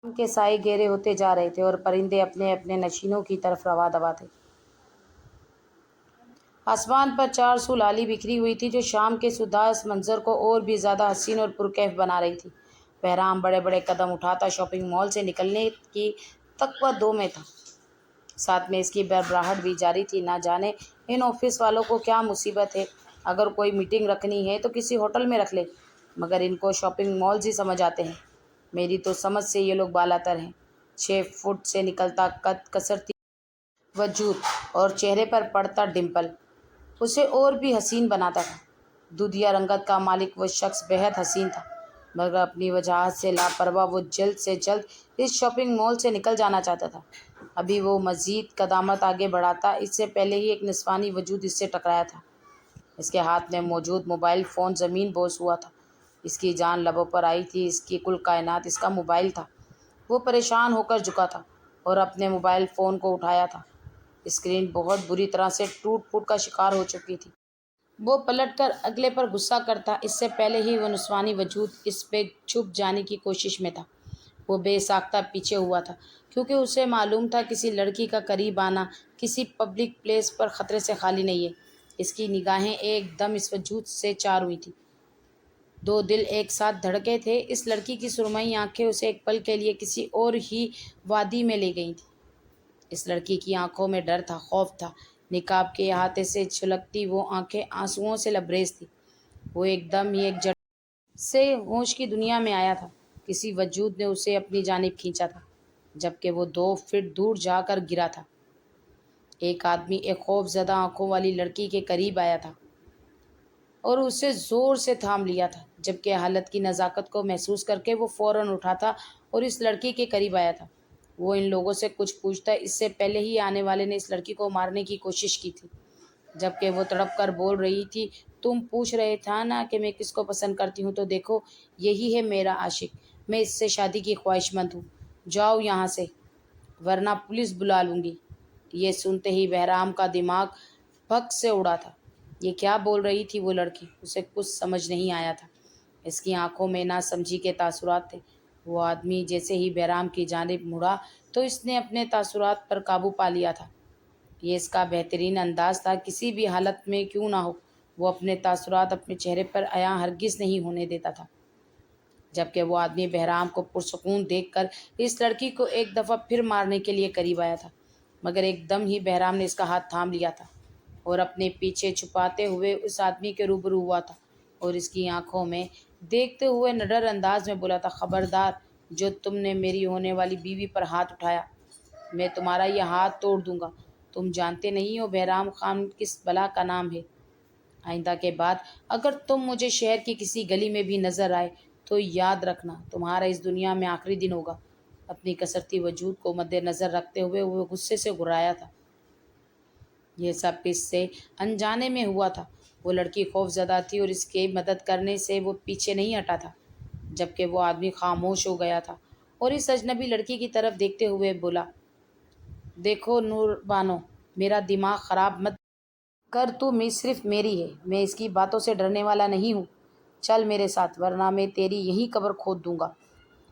ان کے سائے گہرے ہوتے جا رہے تھے اور پرندے اپنے اپنے نشینوں کی طرف رواں دوا تھے۔ آسمان پر چار سو لالی بکھری ہوئی تھی جو شام کے اس اداس منظر کو اور بھی زیادہ حسین اور پرکیف بنا رہی تھی۔ بہرام بڑے بڑے قدم اٹھاتا شاپنگ مال سے نکلنے کی تقویٰ دو میں تھا، ساتھ میں اس کی بھربراہٹ بھی جاری تھی۔ نہ جانے ان آفس والوں کو کیا مصیبت ہے، اگر کوئی میٹنگ رکھنی ہے تو کسی ہوٹل میں رکھ لے، مگر ان کو شاپنگ مالز ہی سمجھ آتے ہیں۔ میری تو سمجھ سے یہ لوگ بالاتر ہیں۔ 6 فٹ سے نکلتا قد، کسرتی وجود اور چہرے پر پڑتا ڈمپل اسے اور بھی حسین بناتا تھا۔ دودھیا رنگت کا مالک وہ شخص بہت حسین تھا، مگر اپنی وجاہت سے لاپرواہ وہ جلد سے جلد اس شاپنگ مال سے نکل جانا چاہتا تھا۔ ابھی وہ مزید قدامت آگے بڑھاتا، اس سے پہلے ہی ایک نسوانی وجود اس سے ٹکرایا تھا۔ اس کے ہاتھ میں موجود موبائل فون زمین بوس ہوا تھا۔ اس کی جان لبوں پر آئی تھی، اس کی کل کائنات اس کا موبائل تھا۔ وہ پریشان ہو کر جھکا تھا اور اپنے موبائل فون کو اٹھایا تھا۔ اسکرین بہت بری طرح سے ٹوٹ پھوٹ کا شکار ہو چکی تھی۔ وہ پلٹ کر اگلے پر غصہ کرتا، اس سے پہلے ہی وہ نسوانی وجود اس پہ چھپ جانے کی کوشش میں تھا۔ وہ بے ساختہ پیچھے ہوا تھا، کیونکہ اسے معلوم تھا کسی لڑکی کا قریب آنا کسی پبلک پلیس پر خطرے سے خالی نہیں ہے۔ اس کی نگاہیں ایک دم اس وجود سے چار ہوئی تھیں۔ دو دل ایک ساتھ دھڑکے تھے۔ اس لڑکی کی سرمئی آنکھیں اسے ایک پل کے لیے کسی اور ہی وادی میں لے گئی تھیں۔ اس لڑکی کی آنکھوں میں ڈر تھا، خوف تھا۔ نقاب کے احاطے سے چھلکتی وہ آنکھیں آنسوؤں سے لبریز تھیں۔ وہ ایک دم ہی ایک جھٹکے سے ہوش کی دنیا میں آیا تھا۔ کسی وجود نے اسے اپنی جانب کھینچا تھا، جبکہ وہ 2 فٹ دور جا کر گرا تھا۔ ایک آدمی ایک خوف زدہ آنکھوں والی لڑکی کے قریب آیا تھا اور اسے زور سے تھام لیا تھا، جبکہ حالت کی نزاکت کو محسوس کر کے وہ فوراً اٹھا تھا اور اس لڑکی کے قریب آیا تھا۔ وہ ان لوگوں سے کچھ پوچھتا، اس سے پہلے ہی آنے والے نے اس لڑکی کو مارنے کی کوشش کی تھی، جبکہ وہ تڑپ کر بول رہی تھی، تم پوچھ رہے تھا نا کہ میں کس کو پسند کرتی ہوں، تو دیکھو یہی ہے میرا عاشق، میں اس سے شادی کی خواہش مند ہوں، جاؤ یہاں سے ورنہ پولیس بلا لوں گی۔ یہ سنتے ہی بہرام کا دماغ بھگ سے اڑا تھا۔ یہ کیا بول رہی تھی وہ لڑکی؟ اسے کچھ سمجھ نہیں آیا تھا۔ اس کی آنکھوں میں نہ سمجھی کے تاثرات تھے۔ وہ آدمی جیسے ہی بہرام کی جانب مڑا تو اس نے اپنے تاثرات پر قابو پا لیا تھا۔ یہ اس کا بہترین انداز تھا، کسی بھی حالت میں کیوں نہ ہو وہ اپنے تاثرات اپنے چہرے پر عیاں ہرگز نہیں ہونے دیتا تھا۔ جبکہ وہ آدمی بہرام کو پرسکون دیکھ کر اس لڑکی کو ایک دفعہ پھر مارنے کے لیے قریب آیا تھا، مگر ایک دم ہی بہرام نے اس کا ہاتھ تھام لیا تھا اور اپنے پیچھے چھپاتے ہوئے اس آدمی کے روبرو ہوا تھا اور اس کی آنکھوں میں دیکھتے ہوئے نڈر انداز میں بولا تھا، خبردار جو تم نے میری ہونے والی بیوی پر ہاتھ اٹھایا، میں تمہارا یہ ہاتھ توڑ دوں گا۔ تم جانتے نہیں ہو بہرام خان کس بلا کا نام ہے۔ آئندہ کے بعد اگر تم مجھے شہر کی کسی گلی میں بھی نظر آئے تو یاد رکھنا تمہارا اس دنیا میں آخری دن ہوگا۔ اپنی کسرتی وجود کو مد نظر رکھتے ہوئے وہ غصے سے گھرایا تھا۔ یہ سب اس سے انجانے میں ہوا تھا۔ وہ لڑکی خوف زدہ تھی اور اس کے مدد کرنے سے وہ پیچھے نہیں ہٹا تھا، جبکہ وہ آدمی خاموش ہو گیا تھا اور اس اجنبی لڑکی کی طرف دیکھتے ہوئے بولا، دیکھو نور بانو، میرا دماغ خراب مت کر، تو صرف میری ہے، میں اس کی باتوں سے ڈرنے والا نہیں ہوں، چل میرے ساتھ ورنہ میں تیری یہی قبر کھود دوں گا۔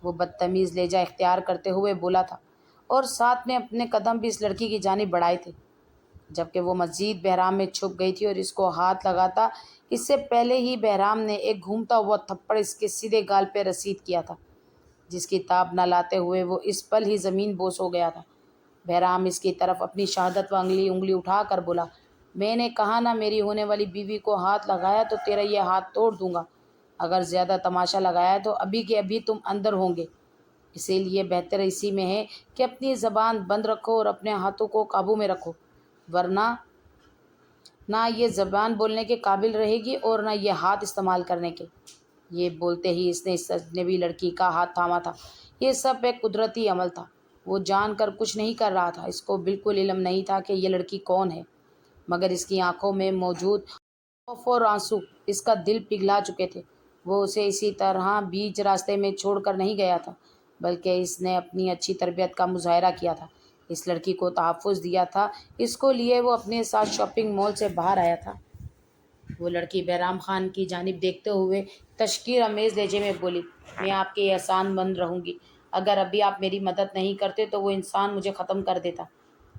وہ بدتمیز لہجہ اختیار کرتے ہوئے بولا تھا اور ساتھ میں اپنے قدم بھی اس لڑکی کی جانب بڑھائے تھے، جبکہ وہ مزید بہرام میں چھپ گئی تھی اور اس کو ہاتھ لگاتا اس سے پہلے ہی بہرام نے ایک گھومتا ہوا تھپڑ اس کے سیدھے گال پہ رسید کیا تھا، جس کی تاب نہ لاتے ہوئے وہ اس پل ہی زمین بوس ہو گیا تھا۔ بہرام اس کی طرف اپنی شہادت و انگلی اٹھا کر بولا، میں نے کہا نا میری ہونے والی بیوی کو ہاتھ لگایا تو تیرا یہ ہاتھ توڑ دوں گا، اگر زیادہ تماشا لگایا تو ابھی کے ابھی تم اندر ہوں گے، اسی لیے بہتر اسی میں ہے کہ اپنی زبان بند رکھو اور اپنے ہاتھوں کو قابو میں رکھو، ورنہ نہ یہ زبان بولنے کے قابل رہے گی اور نہ یہ ہاتھ استعمال کرنے کے۔ یہ بولتے ہی اس نے اس اجنبی لڑکی کا ہاتھ تھاما تھا۔ یہ سب ایک قدرتی عمل تھا، وہ جان کر کچھ نہیں کر رہا تھا۔ اس کو بالکل علم نہیں تھا کہ یہ لڑکی کون ہے، مگر اس کی آنکھوں میں موجود خوف اور آنسو اس کا دل پگھلا چکے تھے۔ وہ اسے اسی طرح بیچ راستے میں چھوڑ کر نہیں گیا تھا، بلکہ اس نے اپنی اچھی تربیت کا مظاہرہ کیا تھا، اس لڑکی کو تحفظ دیا تھا، اس کو لیے وہ اپنے ساتھ شاپنگ مال سے باہر آیا تھا۔ وہ لڑکی بہرام خان کی جانب دیکھتے ہوئے تشکیر آمیز لہجے میں بولی، میں آپ کے احسان مند رہوں گی اگر ابھی آپ میری مدد نہیں کرتے تو وہ انسان مجھے ختم کر دیتا،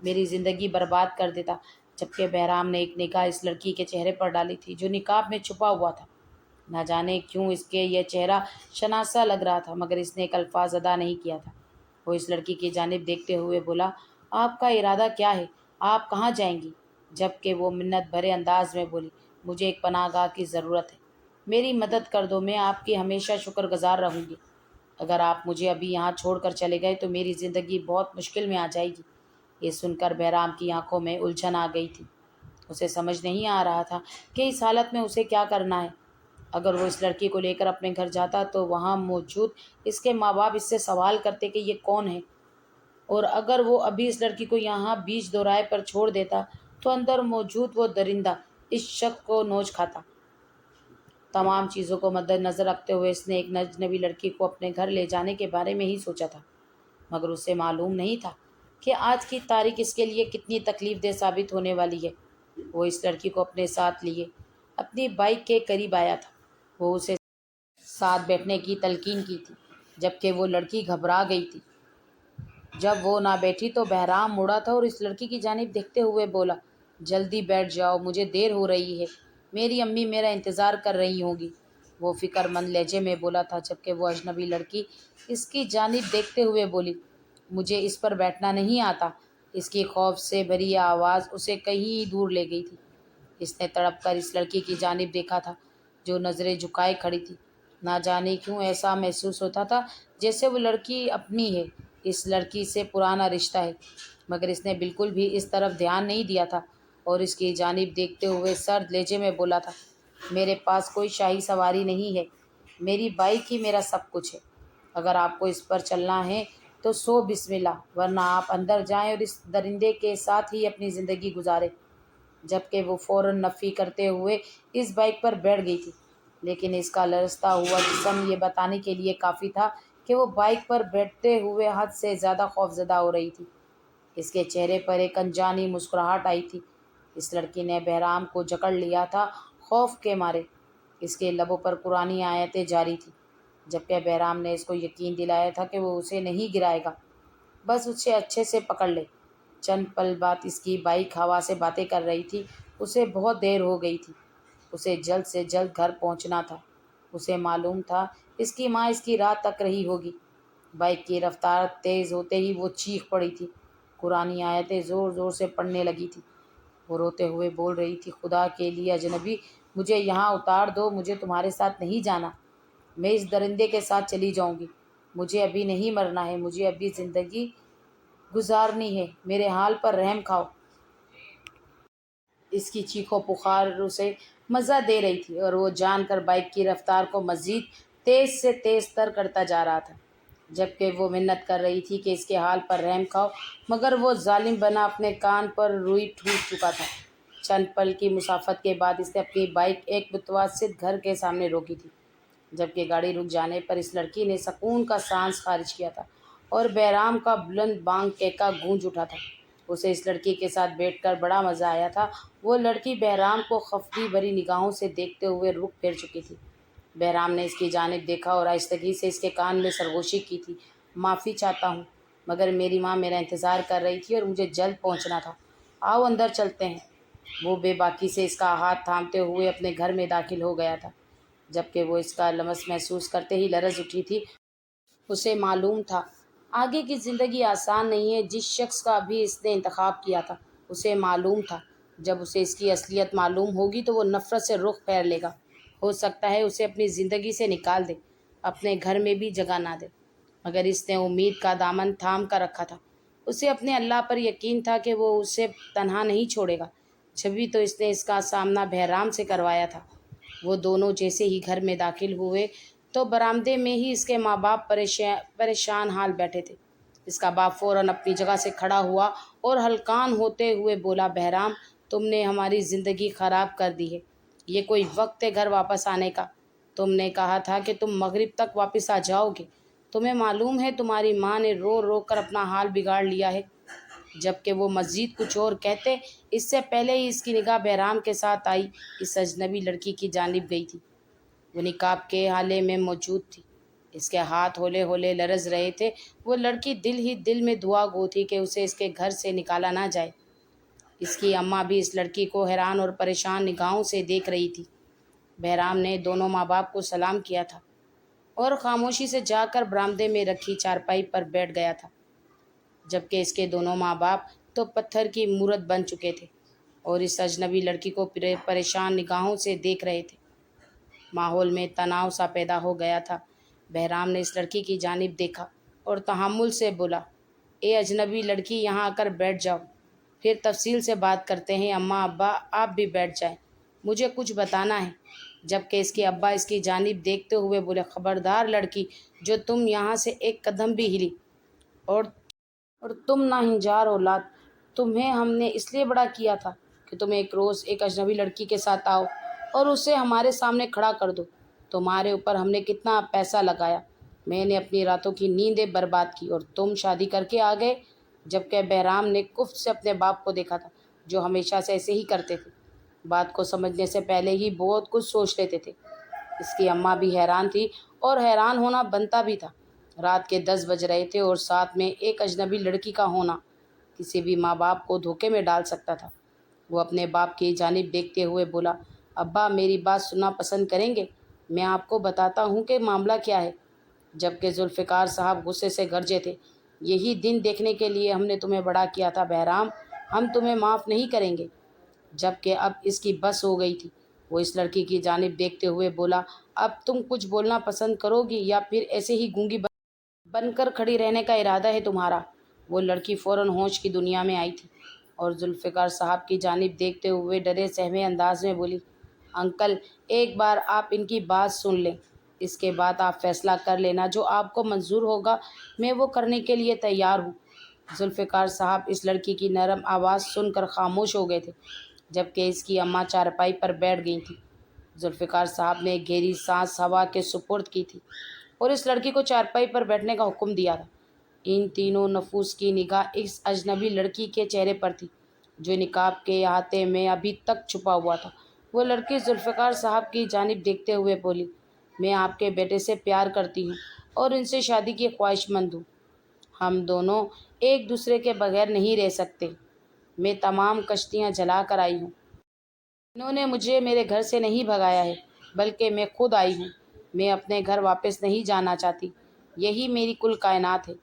میری زندگی برباد کر دیتا۔ جبکہ بہرام نے ایک نگاہ اس لڑکی کے چہرے پر ڈالی تھی جو نقاب میں چھپا ہوا تھا۔ نہ جانے کیوں اس کے یہ چہرہ شناسا لگ رہا تھا، مگر اس نے ایک الفاظ ادا نہیں کیا تھا۔ وہ اس لڑکی کی جانب دیکھتے ہوئے بولا، آپ کا ارادہ کیا ہے؟ آپ کہاں جائیں گی؟ جبکہ وہ منت بھرے انداز میں بولی، مجھے ایک پناہ گاہ کی ضرورت ہے، میری مدد کر دو، میں آپ کی ہمیشہ شکر گزار رہوں گی۔ اگر آپ مجھے ابھی یہاں چھوڑ کر چلے گئے تو میری زندگی بہت مشکل میں آ جائے گی۔ یہ سن کر بہرام کی آنکھوں میں الجھن آ گئی تھی۔ اسے سمجھ نہیں آ رہا تھا کہ اس حالت میں اسے کیا کرنا ہے۔ اگر وہ اس لڑکی کو لے کر اپنے گھر جاتا تو وہاں موجود اس کے ماں باپ اس سے سوال کرتے کہ یہ کون ہے، اور اگر وہ ابھی اس لڑکی کو یہاں بیچ دورائے پر چھوڑ دیتا تو اندر موجود وہ درندہ اس شخص کو نوچ کھاتا۔ تمام چیزوں کو مد نظر رکھتے ہوئے اس نے ایک اجنبی لڑکی کو اپنے گھر لے جانے کے بارے میں ہی سوچا تھا، مگر اسے معلوم نہیں تھا کہ آج کی تاریخ اس کے لیے کتنی تکلیف دہ ثابت ہونے والی ہے۔ وہ اس لڑکی کو اپنے ساتھ لیے اپنی بائک کے قریب آیا تھا۔ وہ اسے ساتھ بیٹھنے کی تلقین کی تھی، جبکہ وہ لڑکی گھبرا گئی تھی۔ جب وہ نہ بیٹھی تو بہرام مڑا تھا اور اس لڑکی کی جانب دیکھتے ہوئے بولا، جلدی بیٹھ جاؤ، مجھے دیر ہو رہی ہے، میری امی میرا انتظار کر رہی ہوں گی۔ وہ فکر مند لہجے میں بولا تھا، جبکہ وہ اجنبی لڑکی اس کی جانب دیکھتے ہوئے بولی، مجھے اس پر بیٹھنا نہیں آتا۔ اس کی خوف سے بھری آواز اسے کہیں دور لے گئی تھی۔ اس نے تڑپ کر اس لڑکی کی جانب دیکھا تھا جو نظریں جھکائے کھڑی تھی۔ نہ جانے کیوں ایسا محسوس ہوتا تھا جیسے وہ لڑکی اپنی ہے، اس لڑکی سے پرانا رشتہ ہے، مگر اس نے بالکل بھی اس طرف دھیان نہیں دیا تھا اور اس کی جانب دیکھتے ہوئے سرد لہجے میں بولا تھا، میرے پاس کوئی شاہی سواری نہیں ہے، میری بائک ہی میرا سب کچھ ہے۔ اگر آپ کو اس پر چلنا ہے تو سو بسم اللہ، ورنہ آپ اندر جائیں اور اس درندے کے ساتھ ہی اپنی زندگی گزاریں۔ جبکہ وہ فوراً نفی کرتے ہوئے اس بائک پر بیٹھ گئی تھی، لیکن اس کا لرزتا ہوا جسم یہ بتانے کے لیے کافی تھا کہ وہ بائک پر بیٹھتے ہوئے حد سے زیادہ خوفزدہ ہو رہی تھی۔ اس کے چہرے پر ایک انجانی مسکراہٹ آئی تھی۔ اس لڑکی نے بہرام کو جکڑ لیا تھا خوف کے مارے۔ اس کے لبوں پر قرآنی آیتیں جاری تھیں، جبکہ بہرام نے اس کو یقین دلایا تھا کہ وہ اسے نہیں گرائے گا، بس اسے اچھے سے پکڑ لے۔ چند پل بعد اس کی بائک ہوا سے باتیں کر رہی تھی۔ اسے بہت دیر ہو گئی تھی، اسے جلد سے جلد گھر پہنچنا تھا۔ اسے معلوم تھا اس کی ماں اس کی رات تک رہی ہوگی۔ بائک کی رفتار تیز ہوتے ہی وہ چیخ پڑی تھی، قرآنی آیتیں زور زور سے پڑھنے لگی تھی۔ وہ روتے ہوئے بول رہی تھی، خدا کے لیے اجنبی، مجھے یہاں اتار دو، مجھے تمہارے ساتھ نہیں جانا، میں اس درندے کے ساتھ چلی جاؤں گی، مجھے ابھی نہیں مرنا ہے، مجھے ابھی زندگی گزارنی ہے، میرے حال پر رحم کھاؤ۔ اس کی چیخ و پکار اسے مزہ دے رہی تھی اور وہ جان کر بائک کی رفتار کو مزید تیز سے تیز تر کرتا جا رہا تھا، جبکہ وہ منت کر رہی تھی کہ اس کے حال پر رحم کھاؤ، مگر وہ ظالم بنا اپنے کان پر روئی ٹھوس چکا تھا۔ چند پل کی مسافت کے بعد اس نے اپنی بائک ایک متوسط گھر کے سامنے روکی تھی، جبکہ گاڑی رک جانے پر اس لڑکی نے سکون کا سانس خارج کیا تھا اور بہرام کا بلند بانگ کہکا گونج اٹھا تھا۔ اسے اس لڑکی کے ساتھ بیٹھ کر بڑا مزہ آیا تھا۔ وہ لڑکی بہرام کو خفگی بھری نگاہوں سے دیکھتے ہوئے رخ پھیر چکی تھی۔ بہرام نے اس کی جانب دیکھا اور آہستگی سے اس کے کان میں سرگوشی کی تھی، معافی چاہتا ہوں، مگر میری ماں میرا انتظار کر رہی تھی اور مجھے جلد پہنچنا تھا، آؤ اندر چلتے ہیں۔ وہ بے باکی سے اس کا ہاتھ تھامتے ہوئے اپنے گھر میں داخل ہو گیا تھا، جبکہ وہ اس کا لمس محسوس کرتے ہی لرز اٹھی تھی۔ اسے معلوم تھا آگے کی زندگی آسان نہیں ہے جس شخص کا ابھی اس نے انتخاب کیا تھا۔ اسے معلوم تھا جب اسے اس کی اصلیت معلوم ہوگی تو وہ نفرت سے رخ پھیر لے گا، ہو سکتا ہے اسے اپنی زندگی سے نکال دے، اپنے گھر میں بھی جگہ نہ دے، مگر اس نے امید کا دامن تھام کر رکھا تھا۔ اسے اپنے اللہ پر یقین تھا کہ وہ اسے تنہا نہیں چھوڑے گا، جبھی تو اس نے اس کا سامنا بہرام سے کروایا تھا۔ وہ دونوں جیسے ہی گھر میں داخل ہوئے تو برآمدے میں ہی اس کے ماں باپ پریشان حال بیٹھے تھے۔ اس کا باپ فوراً اپنی جگہ سے کھڑا ہوا اور ہلکان ہوتے ہوئے بولا، بہرام، تم نے ہماری زندگی خراب کر دی ہے، یہ کوئی وقت ہے گھر واپس آنے کا؟ تم نے کہا تھا کہ تم مغرب تک واپس آ جاؤ گے، تمہیں معلوم ہے تمہاری ماں نے رو رو کر اپنا حال بگاڑ لیا ہے۔ جبکہ وہ مزید کچھ اور کہتے اس سے پہلے ہی اس کی نگاہ بہرام کے ساتھ آئی اس اجنبی لڑکی کی جانب گئی تھی۔ وہ نقاب کے حالے میں موجود تھی، اس کے ہاتھ ہولے ہولے لرز رہے تھے۔ وہ لڑکی دل ہی دل میں دعا گو تھی کہ اسے اس کے گھر سے نکالا نہ جائے۔ اس کی اماں بھی اس لڑکی کو حیران اور پریشان نگاہوں سے دیکھ رہی تھی۔ بہرام نے دونوں ماں باپ کو سلام کیا تھا اور خاموشی سے جا کر برآمدے میں رکھی چارپائی پر بیٹھ گیا تھا، جبکہ اس کے دونوں ماں باپ تو پتھر کی مورت بن چکے تھے اور اس اجنبی لڑکی کو پریشان نگاہوں سے دیکھ رہے تھے۔ ماحول میں تناؤ سا پیدا ہو گیا تھا۔ بہرام نے اس لڑکی کی جانب دیکھا اور تحمل سے بولا، اے اجنبی لڑکی، یہاں آ کر بیٹھ جاؤ، پھر تفصیل سے بات کرتے ہیں۔ اماں ابا آپ بھی بیٹھ جائیں، مجھے کچھ بتانا ہے۔ جبکہ اس کے ابا اس کی جانب دیکھتے ہوئے بولے، خبردار لڑکی، جو تم یہاں سے ایک قدم بھی ہلی اور تم ناہنجار اولاد، تمہیں ہم نے اس لیے بڑا کیا تھا کہ تم ایک روز ایک اجنبی لڑکی کے ساتھ آؤ اور اسے ہمارے سامنے کھڑا کر دو۔ تمہارے اوپر ہم نے کتنا پیسہ لگایا، میں نے اپنی راتوں کی نیندیں برباد کی اور تم شادی کر کے آ گئے۔ جبکہ بہرام نے کفر سے اپنے باپ کو دیکھا تھا، جو ہمیشہ سے ایسے ہی کرتے تھے، بات کو سمجھنے سے پہلے ہی بہت کچھ سوچ لیتے تھے۔ اس کی اماں بھی حیران تھی اور حیران ہونا بنتا بھی تھا۔ رات کے 10 بج رہے تھے اور ساتھ میں ایک اجنبی لڑکی کا ہونا کسی بھی ماں باپ کو دھوکے میں ڈال سکتا تھا۔ وہ اپنے باپ کی جانب دیکھتے ہوئے بولا، ابا میری بات سننا پسند کریں گے؟ میں آپ کو بتاتا ہوں کہ معاملہ کیا ہے۔ جبکہ ذوالفقار صاحب غصے سے گرجے تھے، یہی دن دیکھنے کے لیے ہم نے تمہیں بڑا کیا تھا بہرام، ہم تمہیں معاف نہیں کریں گے۔ جبکہ اب اس کی بس ہو گئی تھی۔ وہ اس لڑکی کی جانب دیکھتے ہوئے بولا، اب تم کچھ بولنا پسند کرو گی یا پھر ایسے ہی گونگی بن کر کھڑی رہنے کا ارادہ ہے تمہارا؟ وہ لڑکی فوراً ہوش کی دنیا میں آئی تھی اور ذوالفقار صاحب کی جانب دیکھتے ہوئے ڈرے سہمے انداز میں بولی، انکل ایک بار آپ ان کی بات سن لیں، اس کے بعد آپ فیصلہ کر لینا، جو آپ کو منظور ہوگا میں وہ کرنے کے لیے تیار ہوں۔ ذوالفقار صاحب اس لڑکی کی نرم آواز سن کر خاموش ہو گئے تھے، جبکہ اس کی اماں چارپائی پر بیٹھ گئی تھیں۔ ذوالفقار صاحب نے ایک گہری سانس ہوا کے سپرد کی تھی اور اس لڑکی کو چارپائی پر بیٹھنے کا حکم دیا تھا۔ ان تینوں نفوس کی نگاہ اس اجنبی لڑکی کے چہرے پر تھی، جو نقاب کے احاطے میں ابھی تک چھپا ہوا تھا۔ وہ لڑکی ذوالفقار صاحب کی جانب دیکھتے ہوئے بولی، میں آپ کے بیٹے سے پیار کرتی ہوں اور ان سے شادی کی خواہش مند ہوں۔ ہم دونوں ایک دوسرے کے بغیر نہیں رہ سکتے۔ میں تمام کشتیاں جلا کر آئی ہوں۔ انہوں نے مجھے میرے گھر سے نہیں بھگایا ہے، بلکہ میں خود آئی ہوں۔ میں اپنے گھر واپس نہیں جانا چاہتی، یہی میری کل کائنات ہے،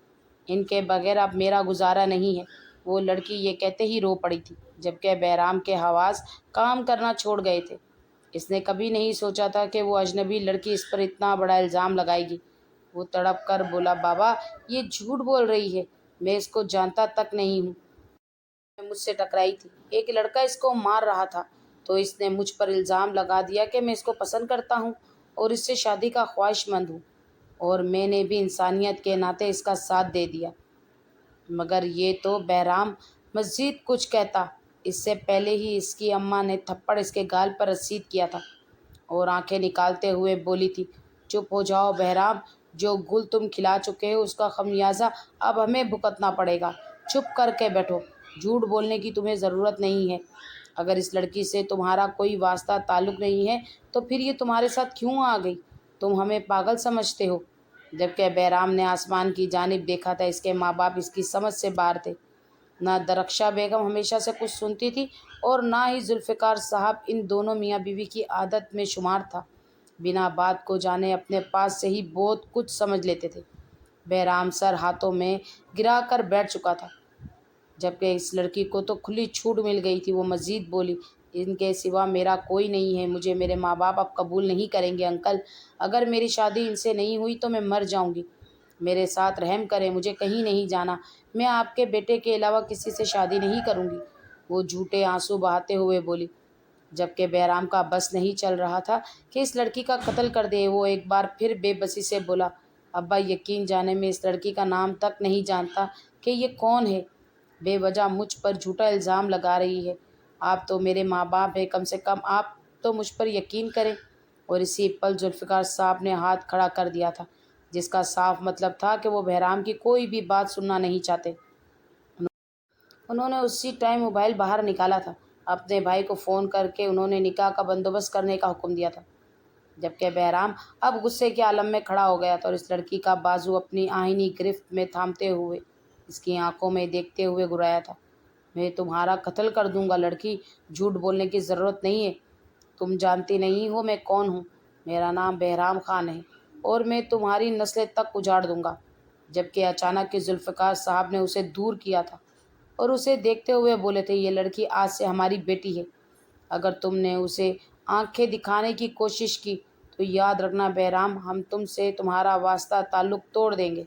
ان کے بغیر اب میرا گزارا نہیں ہے۔ وہ لڑکی یہ کہتے ہی رو پڑی تھی، جبکہ بہرام کے حواس کام کرنا چھوڑ گئے تھے۔ اس نے کبھی نہیں سوچا تھا کہ وہ اجنبی لڑکی اس پر اتنا بڑا الزام لگائے گی۔ وہ تڑپ کر بولا، بابا یہ جھوٹ بول رہی ہے، میں اس کو جانتا تک نہیں ہوں۔ مجھ سے ٹکرائی تھی، ایک لڑکا اس کو مار رہا تھا تو اس نے مجھ پر الزام لگا دیا کہ میں اس کو پسند کرتا ہوں اور اس سے شادی کا خواہش مند ہوں، اور میں نے بھی انسانیت کے ناطے اس کا ساتھ دے دیا۔ مگر یہ تو بہرام مزید کچھ کہتا، اس سے پہلے ہی اس کی اماں نے تھپڑ اس کے گال پر رسید کیا تھا اور آنکھیں نکالتے ہوئے بولی تھی، چپ ہو جاؤ بہرام، جو گل تم کھلا چکے ہو اس کا خمیازہ اب ہمیں بھگتنا پڑے گا۔ چپ کر کے بیٹھو، جھوٹ بولنے کی تمہیں ضرورت نہیں ہے۔ اگر اس لڑکی سے تمہارا کوئی واسطہ تعلق نہیں ہے تو پھر یہ تمہارے ساتھ کیوں آ گئی؟ تم ہمیں پاگل سمجھتے ہو؟ جبکہ بہرام نے آسمان کی جانب دیکھا تھا، اس کے ماں باپ اس کی سمجھ سے باہر تھے۔ نہ درخشاں بیگم ہمیشہ سے کچھ سنتی تھی اور نہ ہی ذوالفقار صاحب ان دونوں میاں بیوی کی عادت میں شمار تھا۔ بنا بات کو جانے اپنے پاس سے ہی بہت کچھ سمجھ لیتے تھے۔ بہرام سر ہاتھوں میں گرا کر بیٹھ چکا تھا، جبکہ اس لڑکی کو تو کھلی چھوٹ مل گئی تھی۔ وہ مزید بولی، ان کے سوا میرا کوئی نہیں ہے، مجھے میرے ماں باپ اب قبول نہیں کریں گے۔ انکل اگر میری شادی ان سے نہیں ہوئی تو میں مر جاؤں گی، میرے ساتھ رحم کریں، مجھے کہیں نہیں جانا، میں آپ کے بیٹے کے علاوہ کسی سے شادی نہیں کروں گی۔ وہ جھوٹے آنسو بہاتے ہوئے بولی، جبکہ بہرام کا بس نہیں چل رہا تھا کہ اس لڑکی کا قتل کر دے۔ وہ ایک بار پھر بے بسی سے بولا، ابا یقین جانے میں اس لڑکی کا نام تک نہیں جانتا کہ یہ کون ہے، بے وجہ مجھ پر جھوٹا الزام لگا رہی ہے۔ آپ تو میرے ماں باپ ہیں، کم سے کم آپ تو مجھ پر یقین کریں۔ اور اسی پل ذوالفقار صاحب نے ہاتھ کھڑا کر دیا تھا، جس کا صاف مطلب تھا کہ وہ بہرام کی کوئی بھی بات سننا نہیں چاہتے۔ انہوں نے اسی ٹائم موبائل باہر نکالا تھا۔ اپنے بھائی کو فون کر کے انہوں نے نکاح کا بندوبست کرنے کا حکم دیا تھا۔ جبکہ بہرام اب غصے کے عالم میں کھڑا ہو گیا تھا اور اس لڑکی کا بازو اپنی آہنی گرفت میں تھامتے ہوئے اس کی آنکھوں میں دیکھتے ہوئے گرایا تھا۔ میں تمہارا قتل کر دوں گا لڑکی، جھوٹ بولنے کی ضرورت نہیں ہے۔ تم جانتی نہیں ہو میں کون ہوں۔ میرا نام بہرام خان ہے اور میں تمہاری نسلیں تک اجاڑ دوں گا۔ جبکہ اچانک کہ ذوالفقار صاحب نے اسے دور کیا تھا اور اسے دیکھتے ہوئے بولے تھے، یہ لڑکی آج سے ہماری بیٹی ہے۔ اگر تم نے اسے آنکھیں دکھانے کی کوشش کی تو یاد رکھنا بہرام، ہم تم سے تمہارا واسطہ تعلق توڑ دیں گے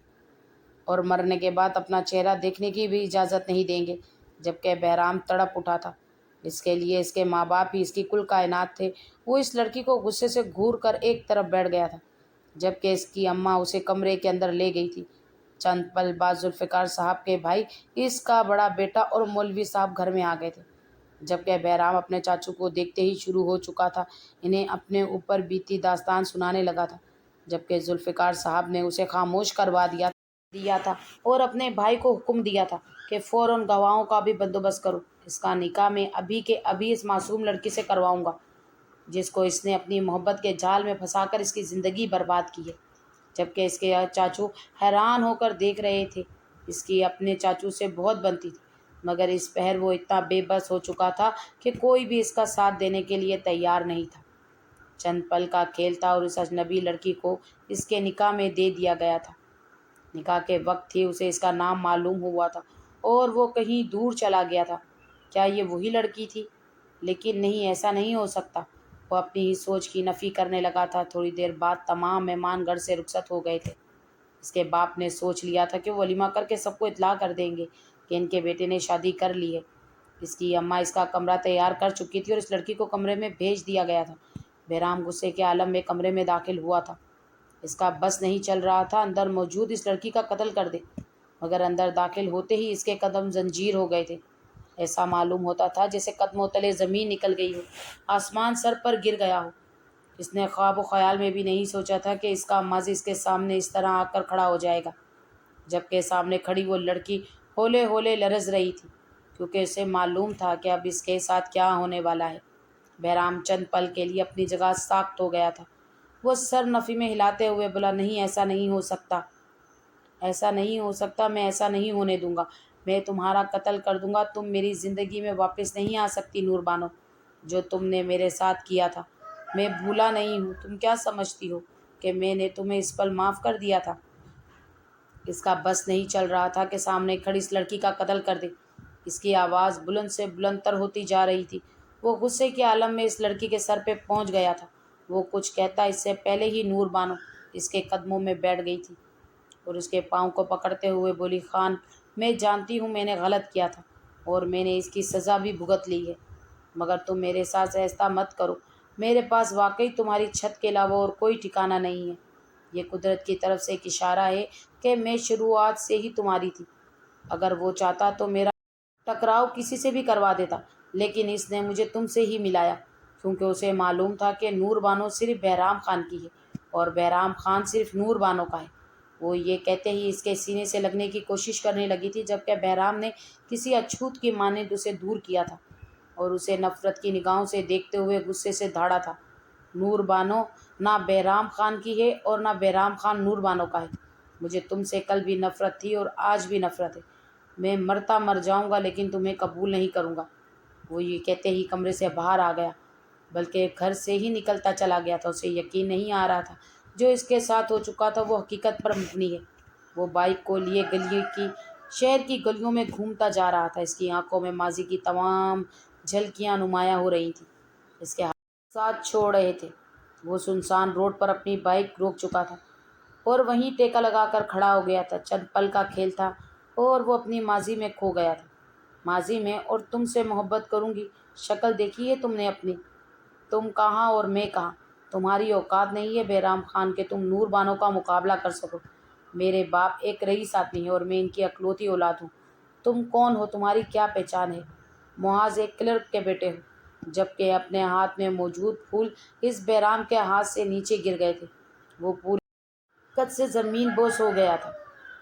اور مرنے کے بعد اپنا چہرہ دیکھنے کی بھی اجازت نہیں دیں گے۔ جبکہ بہرام تڑپ اٹھا تھا، اس کے لیے اس کے ماں باپ ہی اس کی کل کائنات تھے۔ وہ اس لڑکی کو غصے سے گھور کر ایک طرف بیٹھ گیا تھا جبکہ اس کی اماں اسے کمرے کے اندر لے گئی تھی۔ چند پل بعد ذوالفقار صاحب کے بھائی، اس کا بڑا بیٹا اور مولوی صاحب گھر میں آ گئے تھے۔ جبکہ بہرام اپنے چاچو کو دیکھتے ہی شروع ہو چکا تھا، انہیں اپنے اوپر بیتی داستان سنانے لگا تھا۔ جبکہ ذوالفقار صاحب نے اسے خاموش کروا دیا تھا اور اپنے بھائی کو حکم دیا تھا کہ فوراً گواہوں کا بھی بندوبست کرو۔ اس کا نکاح میں ابھی کے ابھی اس معصوم لڑکی سے کرواؤں گا جس کو اس نے اپنی محبت کے جال میں پھنسا کر اس کی زندگی برباد کی ہے۔ جبکہ اس کے چاچو حیران ہو کر دیکھ رہے تھے۔ اس کی اپنے چاچو سے بہت بنتی تھی مگر اس پہر وہ اتنا بے بس ہو چکا تھا کہ کوئی بھی اس کا ساتھ دینے کے لیے تیار نہیں تھا۔ چند پل کا کھیل تھا اور اس اجنبی لڑکی کو اس کے نکاح میں دے دیا گیا تھا۔ نکاح کے وقت ہی اسے اس کا نام معلوم ہوا تھا اور وہ کہیں دور چلا گیا تھا۔ کیا یہ وہی لڑکی تھی؟ لیکن نہیں، ایسا نہیں ہو سکتا۔ وہ اپنی ہی سوچ کی نفی کرنے لگا تھا۔ تھوڑی دیر بعد تمام مہمان گھر سے رخصت ہو گئے تھے۔ اس کے باپ نے سوچ لیا تھا کہ وہ ولیمہ کر کے سب کو اطلاع کر دیں گے کہ ان کے بیٹے نے شادی کر لی ہے۔ اس کی اماں اس کا کمرہ تیار کر چکی تھی اور اس لڑکی کو کمرے میں بھیج دیا گیا تھا۔ بہرام غصے کے عالم میں کمرے میں داخل ہوا تھا۔ اس کا بس نہیں چل رہا تھا اندر موجود اس لڑکی کا قتل کر دے، مگر اندر داخل ہوتے ہی اس کے قدم زنجیر ہو گئے تھے۔ ایسا معلوم ہوتا تھا جیسے قدموں تلے زمین نکل گئی ہو، آسمان سر پر گر گیا ہو۔ اس نے خواب و خیال میں بھی نہیں سوچا تھا کہ اس کا ماضی اس کے سامنے اس طرح آ کر کھڑا ہو جائے گا۔ جبکہ سامنے کھڑی وہ لڑکی ہولے ہولے لرز رہی تھی کیونکہ اسے معلوم تھا کہ اب اس کے ساتھ کیا ہونے والا ہے۔ بہرام چند پل کے لیے اپنی جگہ ساکت ہو گیا تھا۔ وہ سر نفی میں ہلاتے ہوئے بولا، نہیں، ایسا نہیں ہو سکتا، ایسا نہیں ہو سکتا، میں ایسا نہیں ہونے دوں گا۔ میں تمہارا قتل کر دوں گا۔ تم میری زندگی میں واپس نہیں آ سکتی نور بانو۔ جو تم نے میرے ساتھ کیا تھا میں بھولا نہیں ہوں۔ تم کیا سمجھتی ہو کہ میں نے تمہیں اس پل معاف کر دیا تھا؟ اس کا بس نہیں چل رہا تھا کہ سامنے کھڑی اس لڑکی کا قتل کر دے۔ اس کی آواز بلند سے بلند تر ہوتی جا رہی تھی۔ وہ غصے کے عالم میں اس لڑکی کے سر پہ پہنچ گیا تھا۔ وہ کچھ کہتا اس سے پہلے ہی نور بانو اس کے قدموں میں بیٹھ گئی تھی اور اس کے پاؤں کو پکڑتے ہوئے بولی، خان، میں جانتی ہوں میں نے غلط کیا تھا اور میں نے اس کی سزا بھی بھگت لی ہے، مگر تم میرے ساتھ ایسا مت کرو۔ میرے پاس واقعی تمہاری چھت کے علاوہ اور کوئی ٹھکانہ نہیں ہے۔ یہ قدرت کی طرف سے ایک اشارہ ہے کہ میں شروعات سے ہی تمہاری تھی۔ اگر وہ چاہتا تو میرا ٹکراؤ کسی سے بھی کروا دیتا، لیکن اس نے مجھے تم سے ہی ملایا کیونکہ اسے معلوم تھا کہ نور بانو صرف بہرام خان کی ہے اور بہرام خان صرف نور بانو کا ہے۔ وہ یہ کہتے ہی اس کے سینے سے لگنے کی کوشش کرنے لگی تھی جبکہ بہرام نے کسی اچھوت کی مانند اسے دور کیا تھا اور اسے نفرت کی نگاہوں سے دیکھتے ہوئے غصے سے دھاڑا تھا۔ نور بانو نہ بہرام خان کی ہے اور نہ بہرام خان نور بانو کا ہے۔ مجھے تم سے کل بھی نفرت تھی اور آج بھی نفرت ہے۔ میں مرتا مر جاؤں گا لیکن تمہیں قبول نہیں کروں گا۔ وہ یہ کہتے ہی کمرے سے باہر آ گیا، بلکہ گھر سے ہی نکلتا چلا گیا تھا۔ اسے یقین نہیں آ رہا تھا جو اس کے ساتھ ہو چکا تھا وہ حقیقت پر مبنی ہے۔ وہ بائک کو لیے شہر کی گلیوں میں گھومتا جا رہا تھا۔ اس کی آنکھوں میں ماضی کی تمام جھلکیاں نمایاں ہو رہی تھیں، اس کے ہاتھ ساتھ چھوڑ رہے تھے۔ وہ سنسان روڈ پر اپنی بائک روک چکا تھا اور وہیں ٹیکا لگا کر کھڑا ہو گیا تھا۔ چند پل کا کھیل تھا اور وہ اپنی ماضی میں کھو گیا تھا۔ ماضی میں، اور تم سے محبت کروں گی۔ شکل دیکھی ہے تم نے اپنی؟ تم کہاں اور میں کہاں؟ تمہاری اوقات نہیں ہے بہرام خان کہ تم نور بانو کا مقابلہ کر سکو۔ میرے باپ ایک رئیس آدمی ہیں اور میں ان کی اکلوتی اولاد ہوں۔ تم کون ہو؟ تمہاری کیا پہچان ہے؟ محض ایک کلرک کے بیٹے ہو۔ جبکہ اپنے ہاتھ میں موجود پھول اس بہرام کے ہاتھ سے نیچے گر گئے تھے۔ وہ پوری حقیقت سے زمین بوس ہو گیا تھا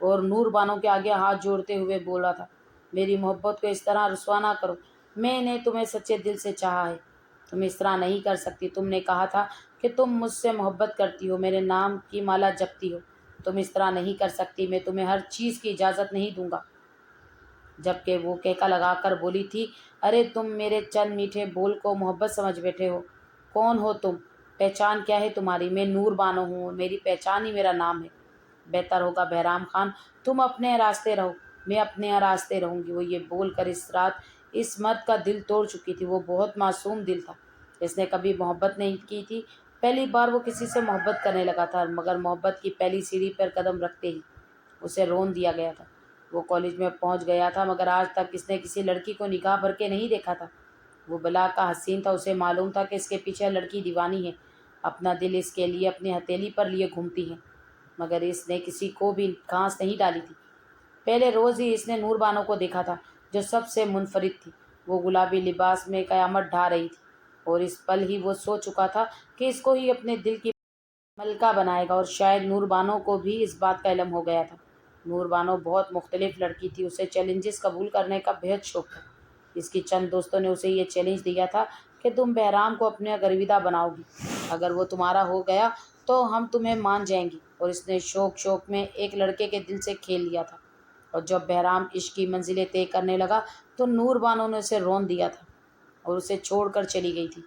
اور نور بانو کے آگے ہاتھ جوڑتے ہوئے بولا تھا، میری محبت کو اس طرح رسوا نہ کرو۔ میں نے تمہیں سچے دل سے چاہا ہے، تم اس طرح نہیں کر سکتی۔ تم نے کہا تھا کہ تم مجھ سے محبت کرتی ہو، میرے نام کی مالا جپتی ہو۔ تم اس طرح نہیں کر سکتی، میں تمہیں ہر چیز کی اجازت نہیں دوں گا۔ جبکہ وہ کہکا لگا کر بولی تھی، ارے تم میرے چند میٹھے بول کو محبت سمجھ بیٹھے ہو؟ کون ہو تم؟ پہچان کیا ہے تمہاری؟ میں نور بانو ہوں اور میری پہچان ہی میرا نام ہے۔ بہتر ہوگا بہرام خان تم اپنے راستے رہو، میں اپنے راستے رہوں گی۔ وہ یہ بول کر اس رات اس مرد کا دل توڑ چکی تھی۔ وہ بہت معصوم دل تھا، اس نے کبھی محبت نہیں کی تھی۔ پہلی بار وہ کسی سے محبت کرنے لگا تھا، مگر محبت کی پہلی سیڑھی پر قدم رکھتے ہی اسے رون دیا گیا تھا۔ وہ کالج میں پہنچ گیا تھا، مگر آج تک اس نے کسی لڑکی کو نگاہ بھر کے نہیں دیکھا تھا۔ وہ بلا کا حسین تھا، اسے معلوم تھا کہ اس کے پیچھے لڑکی دیوانی ہے، اپنا دل اس کے لیے اپنی ہتھیلی پر لیے گھومتی ہے، مگر اس نے کسی کو بھی گھاس نہیں ڈالی تھی۔ پہلے روز ہی اس نے نور بانو کو دیکھا تھا، جو سب سے منفرد تھی۔ وہ گلابی لباس میں قیامت ڈھا رہی تھی، اور اس پل ہی وہ سوچ چکا تھا کہ اس کو ہی اپنے دل کی ملکہ بنائے گا، اور شاید نور بانو کو بھی اس بات کا علم ہو گیا تھا۔ نور بانو بہت مختلف لڑکی تھی، اسے چیلنجز قبول کرنے کا بہت شوق تھا۔ اس کی چند دوستوں نے اسے یہ چیلنج دیا تھا کہ تم بہرام کو اپنا گرویدہ بناؤ گی، اگر وہ تمہارا ہو گیا تو ہم تمہیں مان جائیں گی۔ اور اس نے شوق میں ایک لڑکے کے دل سے کھیل لیا تھا، اور جب بہرام عشق کی منزلیں طے کرنے لگا تو نور بانو نے اسے رون دیا تھا اور اسے چھوڑ کر چلی گئی تھی۔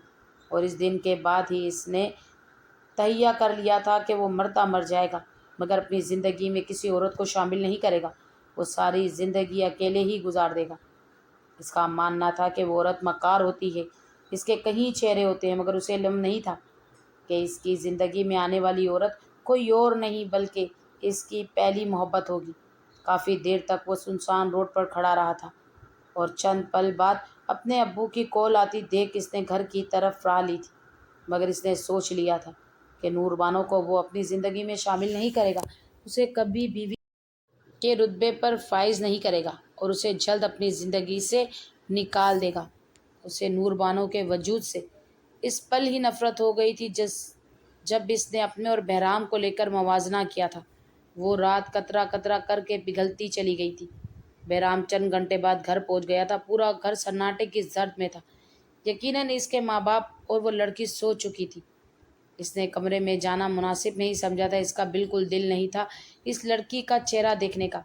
اور اس دن کے بعد ہی اس نے تہیہ کر لیا تھا کہ وہ مرتا مر جائے گا، مگر اپنی زندگی میں کسی عورت کو شامل نہیں کرے گا۔ وہ ساری زندگی اکیلے ہی گزار دے گا۔ اس کا ماننا تھا کہ وہ عورت مکار ہوتی ہے، اس کے کئی چہرے ہوتے ہیں، مگر اسے علم نہیں تھا کہ اس کی زندگی میں آنے والی عورت کوئی اور نہیں بلکہ اس کی پہلی محبت ہوگی۔ کافی دیر تک وہ سنسان روڈ پر کھڑا رہا تھا، اور چند پل بعد اپنے ابو کی کال آتی دیکھ اس نے گھر کی طرف راہ لی تھی، مگر اس نے سوچ لیا تھا کہ نور بانو کو وہ اپنی زندگی میں شامل نہیں کرے گا، اسے کبھی بیوی کے رتبے پر فائز نہیں کرے گا، اور اسے جلد اپنی زندگی سے نکال دے گا۔ اسے نور بانو کے وجود سے اس پل ہی نفرت ہو گئی تھی جب اس نے اپنے اور بہرام کو لے کر موازنہ کیا تھا۔ وہ رات قطرہ قطرہ کر کے پگھلتی چلی گئی تھی۔ بہرام چند گھنٹے بعد گھر پہنچ گیا تھا، پورا گھر سناٹے کی زرد میں تھا۔ یقیناً اس کے ماں باپ اور وہ لڑکی سو چکی تھی۔ اس نے کمرے میں جانا مناسب نہیں سمجھا تھا، اس کا بالکل دل نہیں تھا اس لڑکی کا چہرہ دیکھنے کا۔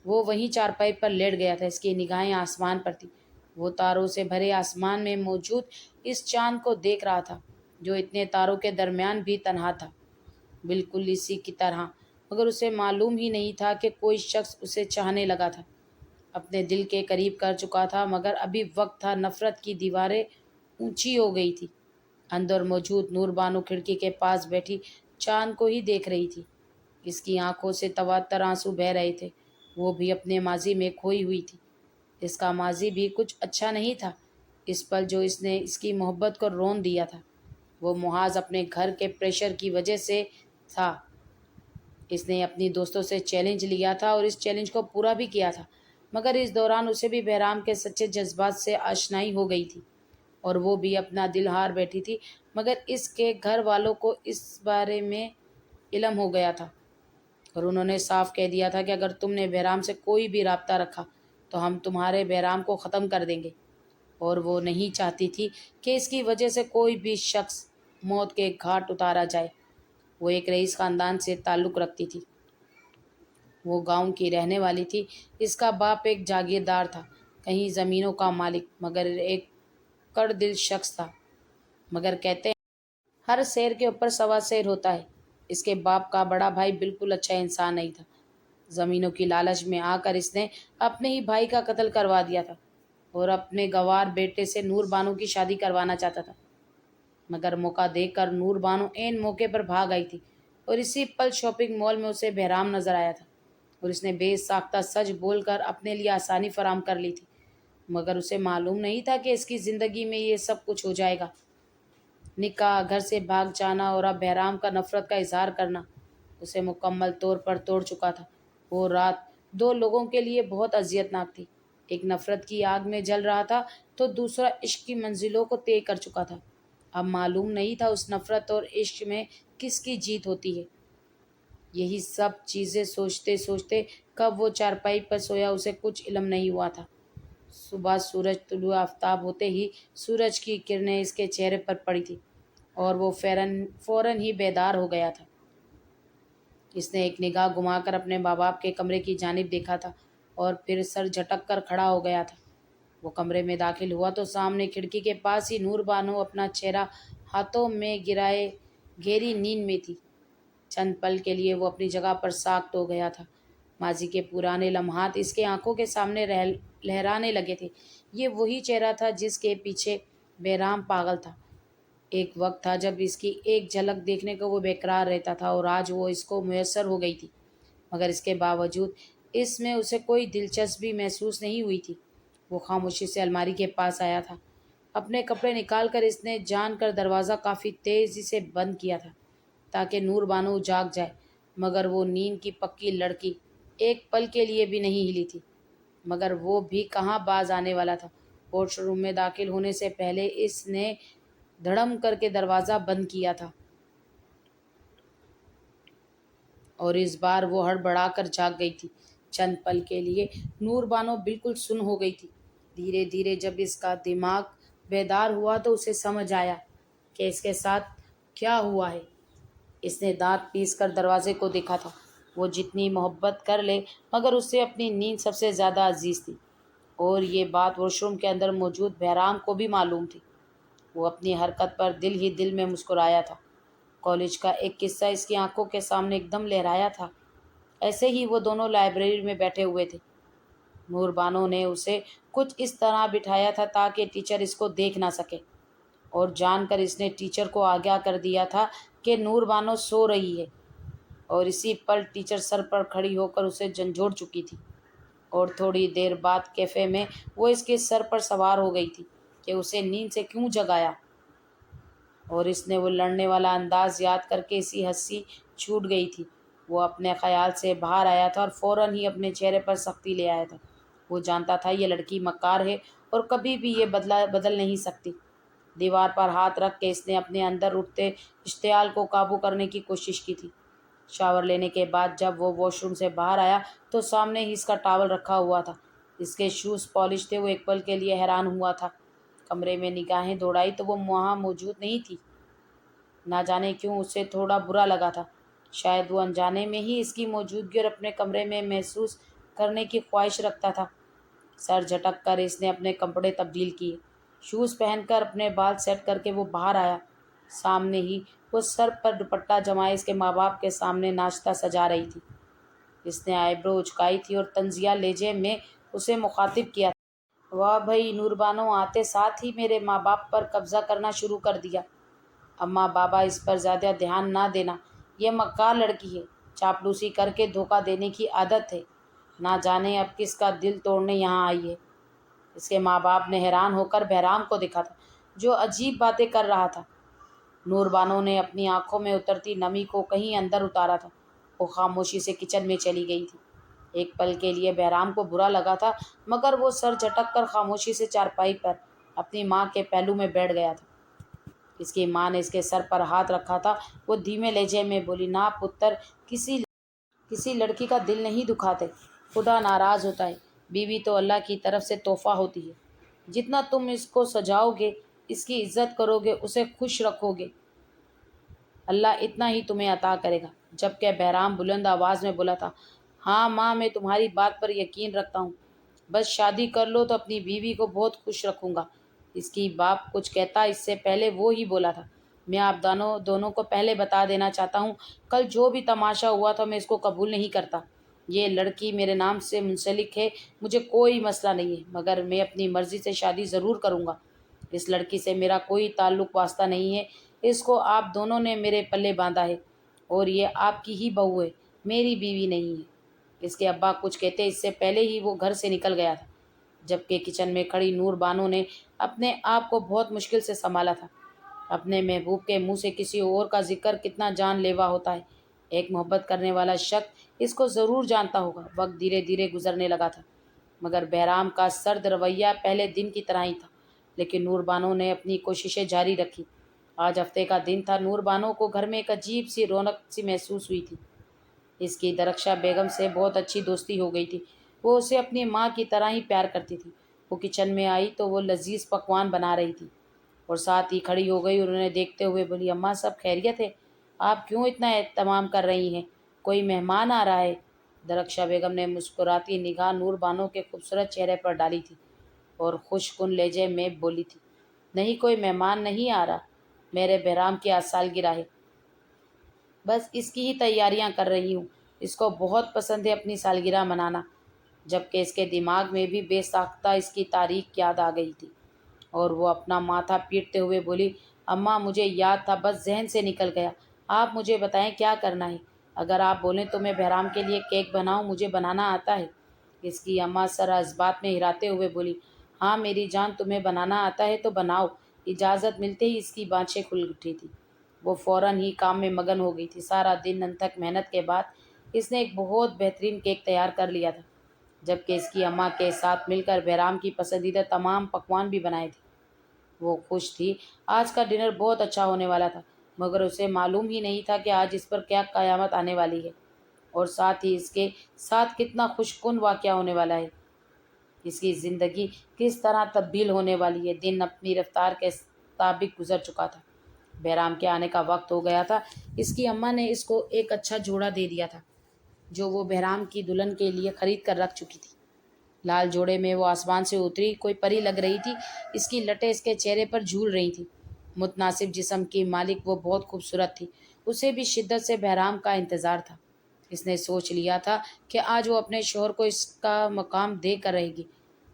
وہ وہیں چارپائی پر لیٹ گیا تھا، اس کی نگاہیں آسمان پر تھیں۔ وہ تاروں سے بھرے آسمان میں موجود اس چاند کو دیکھ رہا تھا، جو اتنے تاروں کے درمیان بھی تنہا تھا، بالکل اسی کی طرح، مگر اسے معلوم ہی نہیں تھا کہ کوئی شخص اسے چاہنے لگا تھا، اپنے دل کے قریب کر چکا تھا، مگر ابھی وقت تھا۔ نفرت کی دیواریں اونچی ہو گئی تھی۔ اندر موجود نور بانو کھڑکی کے پاس بیٹھی چاند کو ہی دیکھ رہی تھی۔ اس کی آنکھوں سے تواتر آنسو بہہ رہے تھے، وہ بھی اپنے ماضی میں کھوئی ہوئی تھی۔ اس کا ماضی بھی کچھ اچھا نہیں تھا۔ اس پل جو اس نے اس کی محبت کو رون دیا تھا، وہ محض اپنے گھر کے پریشر کی وجہ سے تھا۔ اس نے اپنی دوستوں سے چیلنج لیا تھا اور اس چیلنج کو پورا بھی کیا تھا، مگر اس دوران اسے بھی بہرام کے سچے جذبات سے آشنائی ہو گئی تھی، اور وہ بھی اپنا دل ہار بیٹھی تھی، مگر اس کے گھر والوں کو اس بارے میں علم ہو گیا تھا، اور انہوں نے صاف کہہ دیا تھا کہ اگر تم نے بہرام سے کوئی بھی رابطہ رکھا تو ہم تمہارے بہرام کو ختم کر دیں گے۔ اور وہ نہیں چاہتی تھی کہ اس کی وجہ سے کوئی بھی شخص موت کے گھاٹ اتارا جائے۔ وہ ایک رئیس خاندان سے تعلق رکھتی تھی، وہ گاؤں کی رہنے والی تھی۔ اس کا باپ ایک جاگیردار تھا، کئی زمینوں کا مالک، مگر ایک کڑ دل شخص تھا۔ مگر کہتے ہیں ہر شیر کے اوپر سوا شیر ہوتا ہے۔ اس کے باپ کا بڑا بھائی بالکل اچھا انسان نہیں تھا۔ زمینوں کی لالچ میں آ کر اس نے اپنے ہی بھائی کا قتل کروا دیا تھا، اور اپنے گوار بیٹے سے نور بانو کی شادی کروانا چاہتا تھا، مگر موقع دیکھ کر نور بانو عین موقع پر بھاگ آئی تھی، اور اسی پل شاپنگ مال میں اسے بہرام نظر آیا تھا، اور اس نے بے ساختہ سچ بول کر اپنے لیے آسانی فراہم کر لی تھی، مگر اسے معلوم نہیں تھا کہ اس کی زندگی میں یہ سب کچھ ہو جائے گا۔ نکاح، گھر سے بھاگ جانا، اور اب بہرام کا نفرت کا اظہار کرنا اسے مکمل طور پر توڑ چکا تھا۔ وہ رات دو لوگوں کے لیے بہت اذیت ناک تھی، ایک نفرت کی آگ میں جل رہا تھا تو دوسرا عشق کی منزلوں کو طے کر چکا تھا۔ اب معلوم نہیں تھا اس نفرت اور عشق میں کس کی جیت ہوتی ہے۔ یہی سب چیزیں سوچتے سوچتے کب وہ چارپائی پر سویا اسے کچھ علم نہیں ہوا تھا۔ صبح سورج طلوع آفتاب ہوتے ہی سورج کی کرنیں اس کے چہرے پر پڑی تھی، اور وہ فوراً ہی بیدار ہو گیا تھا۔ اس نے ایک نگاہ گھما کر اپنے ماں باپ کے کمرے کی جانب دیکھا تھا اور پھر سر جھٹک کر کھڑا ہو گیا تھا۔ وہ کمرے میں داخل ہوا تو سامنے کھڑکی کے پاس ہی نور بانو اپنا چہرہ ہاتھوں میں گرائے گہری نیند میں تھی۔ چند پل کے لیے وہ اپنی جگہ پر ساکت ہو گیا تھا۔ ماضی کے پرانے لمحات اس کے آنکھوں کے سامنے لہرانے لگے تھے۔ یہ وہی چہرہ تھا جس کے پیچھے بہرام پاگل تھا۔ ایک وقت تھا جب اس کی ایک جھلک دیکھنے کو وہ بےقرار رہتا تھا اور آج وہ اس کو میسر ہو گئی تھی، مگر اس کے باوجود اس میں اسے کوئی دلچسپی محسوس نہیں ہوئی تھی۔ وہ خاموشی سے الماری کے پاس آیا تھا۔ اپنے کپڑے نکال کر اس نے جان کر دروازہ کافی تیزی سے بند کیا تھا تاکہ نور بانو جاگ جائے، مگر وہ نیند کی پکی لڑکی ایک پل کے لیے بھی نہیں ہلی تھی۔ مگر وہ بھی کہاں باز آنے والا تھا۔ واش روم میں داخل ہونے سے پہلے اس نے دھڑم کر کے دروازہ بند کیا تھا اور اس بار وہ ہڑبڑا کر جاگ گئی تھی۔ چند پل کے لیے نور بانو بالکل سن ہو گئی تھی۔ دھیرے دھیرے جب اس کا دماغ بیدار ہوا تو اسے سمجھ آیا کہ اس کے ساتھ کیا ہوا ہے۔ اس نے دانت پیس کر دروازے کو دیکھا تھا۔ وہ جتنی محبت کر لے مگر اسے اپنی نیند سب سے زیادہ عزیز تھی، اور یہ بات واش روم کے اندر موجود بہرام کو بھی معلوم تھی۔ وہ اپنی حرکت پر دل ہی دل میں مسکرایا تھا۔ کالج کا ایک قصہ اس کی آنکھوں کے سامنے ایک دم لہرایا تھا۔ ایسے ہی وہ دونوں لائبریری میں بیٹھے ہوئے تھے۔ نور بانو نے اسے کچھ اس طرح بٹھایا تھا تاکہ ٹیچر اس کو دیکھ نہ سکے، اور جان کر اس نے ٹیچر کو آگاہ کر دیا تھا کہ نور بانو سو رہی ہے، اور اسی پل ٹیچر سر پر کھڑی ہو کر اسے جھنجھوڑ چکی تھی، اور تھوڑی دیر بعد کیفے میں وہ اس کے سر پر سوار ہو گئی تھی کہ اسے نیند سے کیوں جگایا، اور اس نے وہ لڑنے والا انداز یاد کر کے اسی ہنسی چھوٹ گئی تھی۔ وہ اپنے خیال سے باہر آیا تھا اور فوراً ہی اپنے چہرے پر سختی لے آیا تھا۔ وہ جانتا تھا یہ لڑکی مکار ہے اور کبھی بھی یہ بدل نہیں سکتی۔ دیوار پر ہاتھ رکھ کے اس نے اپنے اندر اٹھتے اشتعال کو قابو کرنے کی کوشش کی تھی۔ شاور لینے کے بعد جب وہ واش روم سے باہر آیا تو سامنے ہی اس کا ٹاول رکھا ہوا تھا۔ اس کے شوز پالش تھے۔ وہ ایک پل کے لیے حیران ہوا تھا۔ کمرے میں نگاہیں دوڑائی تو وہ وہاں موجود نہیں تھی۔ نہ جانے کیوں اسے تھوڑا برا لگا تھا۔ شاید وہ انجانے میں ہی اس کی موجودگی اور اپنے کمرے میں محسوس کرنے کی خواہش رکھتا تھا۔ سر جھٹک کر اس نے اپنے کپڑے تبدیل کیے، شوز پہن کر اپنے بال سیٹ کر کے وہ باہر آیا۔ سامنے ہی وہ سر پر دوپٹہ جمائے اس کے ماں باپ کے سامنے ناشتہ سجا رہی تھی۔ اس نے آئی برو اچکائی تھی اور طنزیہ لہجے میں اسے مخاطب کیا تھا۔ واہ بھئی، نور بانو آتے ساتھ ہی میرے ماں باپ پر قبضہ کرنا شروع کر دیا۔ اماں بابا اس پر زیادہ دھیان نہ دینا، یہ مکار لڑکی ہے، چاپلوسی کر کے دھوکہ دینے کی عادت ہے، نہ جانے اب کس کا دل توڑنے یہاں آئی ہے۔ اس کے ماں باپ نے حیران ہو کر بہرام کو دیکھا تھا جو عجیب باتیں کر رہا تھا۔ نور بانو نے اپنی آنکھوں میں اترتی نمی کو کہیں اندر اتارا تھا۔ وہ خاموشی سے کچن میں چلی گئی تھی۔ ایک پل کے لیے بہرام کو برا لگا تھا، مگر وہ سر جھٹک کر خاموشی سے چارپائی پر اپنی ماں کے پہلو میں بیٹھ گیا تھا۔ اس کی ماں نے اس کے سر پر ہاتھ رکھا تھا۔ وہ دھیمے لہجے میں بولی، نہ پتر، کسی لڑکی کا دل نہیں دکھاتے، خدا ناراض ہوتا ہے۔ بیوی تو اللہ کی طرف سے تحفہ ہوتی ہے۔ جتنا تم اس کو سجاؤ گے، اس کی عزت کرو گے، اسے خوش رکھو گے، اللہ اتنا ہی تمہیں عطا کرے گا۔ جبکہ بہرام بلند آواز میں بولا تھا، ہاں ماں، میں تمہاری بات پر یقین رکھتا ہوں، بس شادی کر لو تو اپنی بیوی کو بہت خوش رکھوں گا۔ اس کی باپ کچھ کہتا اس سے پہلے وہ ہی بولا تھا، میں آپ دونوں کو پہلے بتا دینا چاہتا ہوں، کل جو بھی تماشا ہوا تھا میں اس کو قبول نہیں کرتا۔ یہ لڑکی میرے نام سے منسلک ہے، مجھے کوئی مسئلہ نہیں ہے، مگر میں اپنی مرضی سے شادی ضرور کروں گا۔ اس لڑکی سے میرا کوئی تعلق واسطہ نہیں ہے، اس کو آپ دونوں نے میرے پلے باندھا ہے، اور یہ آپ کی ہی بہو ہے، میری بیوی نہیں ہے۔ اس کے ابا کچھ کہتے اس سے پہلے ہی وہ گھر سے نکل گیا تھا، جبکہ کچن میں کھڑی نور بانو نے اپنے آپ کو بہت مشکل سے سنبھالا تھا۔ اپنے محبوب کے منہ سے کسی اور کا ذکر کتنا جان لیوا ہوتا ہے۔ ایک محبت کرنے والا شخص اس کو ضرور جانتا ہوگا۔ وقت دھیرے دھیرے گزرنے لگا تھا، مگر بہرام کا سرد رویہ پہلے دن کی طرح ہی تھا، لیکن نور بانو نے اپنی کوششیں جاری رکھی۔ آج ہفتے کا دن تھا۔ نور بانو کو گھر میں ایک عجیب سی رونق سی محسوس ہوئی تھی۔ اس کی درخشاں بیگم سے بہت اچھی دوستی ہو گئی تھی۔ وہ اسے اپنی ماں کی طرح ہی پیار کرتی تھی۔ وہ کچن میں آئی تو وہ لذیذ پکوان بنا رہی تھی۔ اور ساتھ ہی کھڑی ہو گئی اور انہیں دیکھتے ہوئے بولی، اماں سب خیریت ہے؟ آپ کیوں اتنا اہتمام کر رہی ہیں؟ کوئی مہمان آ رہا ہے؟ درخشا بیگم نے مسکراتی نگاہ نور بانو کے خوبصورت چہرے پر ڈالی تھی اور خوش کن لہجے میں بولی تھی، نہیں، کوئی مہمان نہیں آ رہا، میرے بہرام کی آج سالگرہ ہے، بس اس کی ہی تیاریاں کر رہی ہوں۔ اس کو بہت پسند ہے اپنی سالگرہ منانا۔ جبکہ اس کے دماغ میں بھی بے ساختہ اس کی تاریخ یاد آ گئی تھی اور وہ اپنا ماتھا پیٹتے ہوئے بولی، اماں مجھے یاد تھا، بس ذہن سے نکل گیا، آپ مجھے بتائیں کیا کرنا ہے؟ اگر آپ بولیں تو میں بہرام کے لیے کیک بناؤں، مجھے بنانا آتا ہے۔ اس کی اماں سر اس بات میں ہراتے ہوئے بولی، ہاں میری جان، تمہیں بنانا آتا ہے تو بناؤ۔ اجازت ملتے ہی اس کی بانچیں کھل اٹھی تھی۔ وہ فوراً ہی کام میں مگن ہو گئی تھی۔ سارا دن انتھک محنت کے بعد اس نے ایک بہت بہترین کیک تیار کر لیا تھا، جبکہ اس کی اماں کے ساتھ مل کر بہرام کی پسندیدہ تمام پکوان بھی بنائے تھے۔ وہ خوش تھی، آج کا ڈنر بہت اچھا ہونے والا تھا، مگر اسے معلوم ہی نہیں تھا کہ آج اس پر کیا قیامت آنے والی ہے اور ساتھ ہی اس کے ساتھ کتنا خوش کن واقعہ ہونے والا ہے۔ اس کی زندگی کس طرح تبدیل ہونے والی ہے۔ دن اپنی رفتار کے مطابق گزر چکا تھا۔ بہرام کے آنے کا وقت ہو گیا تھا۔ اس کی اماں نے اس کو ایک اچھا جوڑا دے دیا تھا جو وہ بہرام کی دلہن کے لیے خرید کر رکھ چکی تھی۔ لال جوڑے میں وہ آسمان سے اتری کوئی پری لگ رہی تھی۔ اس کی لٹیں اس کے چہرے پر جھول رہی تھیں۔ متناسب جسم کی مالک وہ بہت خوبصورت تھی۔ اسے بھی شدت سے بہرام کا انتظار تھا۔ اس نے سوچ لیا تھا کہ آج وہ اپنے شوہر کو اس کا مقام دے کر رہے گی۔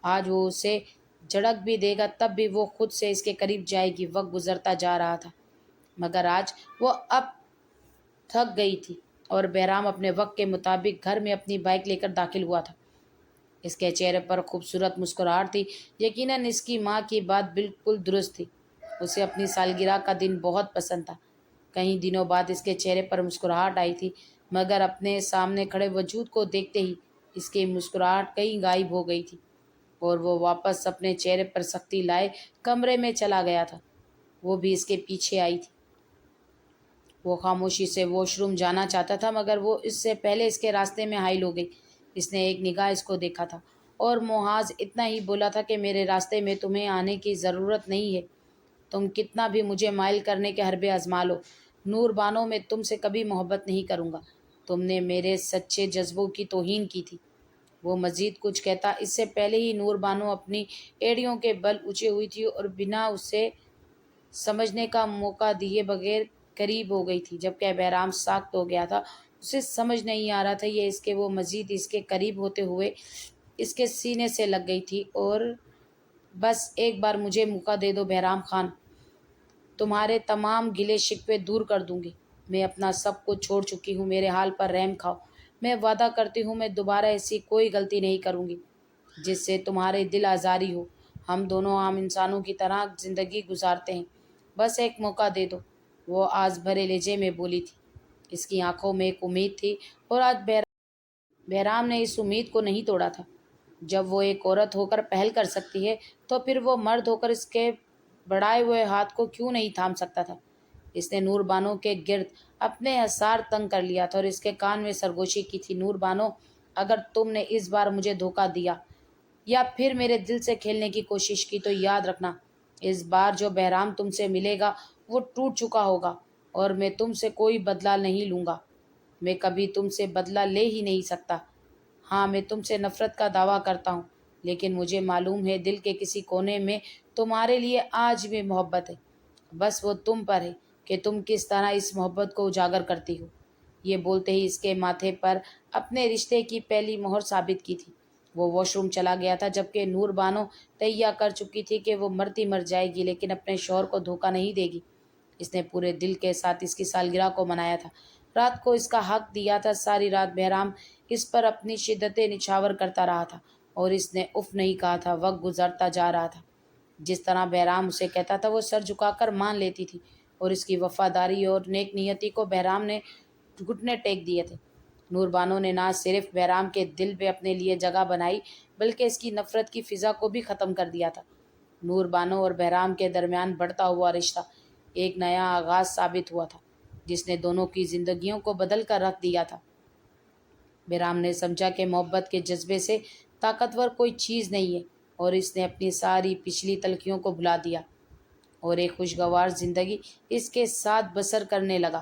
آج وہ اسے جھڑک بھی دے گا تب بھی وہ خود سے اس کے قریب جائے گی۔ وقت گزرتا جا رہا تھا مگر آج وہ اب تھک گئی تھی اور بہرام اپنے وقت کے مطابق گھر میں اپنی بائک لے کر داخل ہوا تھا۔ اس کے چہرے پر خوبصورت مسکراہٹ تھی۔ یقیناً اس کی ماں کی بات بالکل درست تھی، اسے اپنی سالگرہ کا دن بہت پسند تھا۔ کئی دنوں بعد اس کے چہرے پر مسکراہٹ آئی تھی مگر اپنے سامنے کھڑے وجود کو دیکھتے ہی اس کی مسکراہٹ کہیں غائب ہو گئی تھی اور وہ واپس اپنے چہرے پر سختی لائے کمرے میں چلا گیا تھا۔ وہ بھی اس کے پیچھے آئی تھی۔ وہ خاموشی سے واش روم جانا چاہتا تھا مگر وہ اس سے پہلے اس کے راستے میں حائل ہو گئی۔ اس نے ایک نگاہ اس کو دیکھا تھا اور محاذ اتنا ہی بولا تھا کہ میرے راستے میں تمہیں آنے کی ضرورت نہیں ہے۔ تم کتنا بھی مجھے مائل کرنے کے حربے آزما لو، نور بانو میں تم سے کبھی محبت نہیں کروں گا۔ تم نے میرے سچے جذبوں کی توہین کی تھی۔ وہ مزید کچھ کہتا اس سے پہلے ہی نور بانو اپنی ایڑیوں کے بل اونچے ہوئی تھی اور بنا اسے سمجھنے کا موقع دیے بغیر قریب ہو گئی تھی، جبکہ بہرام ساخت ہو گیا تھا۔ اسے سمجھ نہیں آ رہا تھا یہ اس کے وہ مزید اس کے قریب ہوتے ہوئے اس کے سینے سے لگ گئی تھی اور بس ایک بار مجھے موقع دے دو بہرام خان، تمہارے تمام گلے شکوے دور کر دوں گی۔ میں اپنا سب کچھ چھوڑ چکی ہوں، میرے حال پر رحم کھاؤ۔ میں وعدہ کرتی ہوں میں دوبارہ ایسی کوئی غلطی نہیں کروں گی جس سے تمہارے دل آزاری ہو۔ ہم دونوں عام انسانوں کی طرح زندگی گزارتے ہیں، بس ایک موقع دے دو۔ وہ آز بھرے لہجے میں بولی تھی۔ اس کی آنکھوں میں ایک امید تھی اور آج بہرام نے اس امید کو نہیں توڑا تھا۔ جب وہ ایک عورت ہو کر پہل کر سکتی ہے تو پھر وہ مرد ہو کر اس کے بڑھائے ہوئے ہاتھ کو کیوں نہیں تھام سکتا تھا؟ اس نے نور بانو کے گرد اپنے حصار تنگ کر لیا تھا اور اس کے کان میں سرگوشی کی تھی، نور بانو، اگر تم نے اس بار مجھے دھوکہ دیا یا پھر میرے دل سے کھیلنے کی کوشش کی تو یاد رکھنا، اس بار جو بہرام تم سے ملے گا وہ ٹوٹ چکا ہوگا اور میں تم سے کوئی بدلہ نہیں لوں گا۔ میں کبھی تم سے بدلہ لے ہی نہیں سکتا۔ ہاں، میں تم سے نفرت کا دعویٰ کرتا ہوں لیکن مجھے معلوم ہے دل کے کسی کونے میں تمہارے لیے آج بھی محبت ہے۔ بس وہ تم پر ہے کہ تم کس طرح اس محبت کو اجاگر کرتی ہو۔ یہ بولتے ہی اس کے ماتھے پر اپنے رشتے کی پہلی مہر ثابت کی تھی۔ وہ واش روم چلا گیا تھا جبکہ نور بانو تہیا کر چکی تھی کہ وہ مرتی مر جائے گی لیکن اپنے شوہر کو دھوکہ نہیں دے گی۔ اس نے پورے دل کے ساتھ اس کی سالگرہ کو منایا تھا، رات کو اس کا حق دیا تھا۔ ساری رات بہرام اس پر اپنی شدتیں نچھاور کرتا رہا تھا اور اس نے اف نہیں کہا تھا۔ وقت گزرتا جا رہا تھا۔ جس طرح بہرام اسے کہتا تھا وہ سر جھکا کر مان لیتی تھی اور اس کی وفاداری اور نیک نیتی کو بہرام نے گھٹنے ٹیک دیے تھے۔ نور بانو نے نہ صرف بہرام کے دل میں اپنے لیے جگہ بنائی بلکہ اس کی نفرت کی فضا کو بھی ختم کر دیا تھا۔ نور بانو اور بہرام کے درمیان بڑھتا ہوا رشتہ ایک نیا آغاز ثابت ہوا تھا جس نے دونوں کی زندگیوں کو بدل کر رکھ دیا تھا۔ بہرام نے سمجھا کہ محبت کے جذبے سے طاقتور کوئی چیز نہیں ہے اور اس نے اپنی ساری پچھلی تلخیوں کو بھلا دیا اور ایک خوشگوار زندگی اس کے ساتھ بسر کرنے لگا۔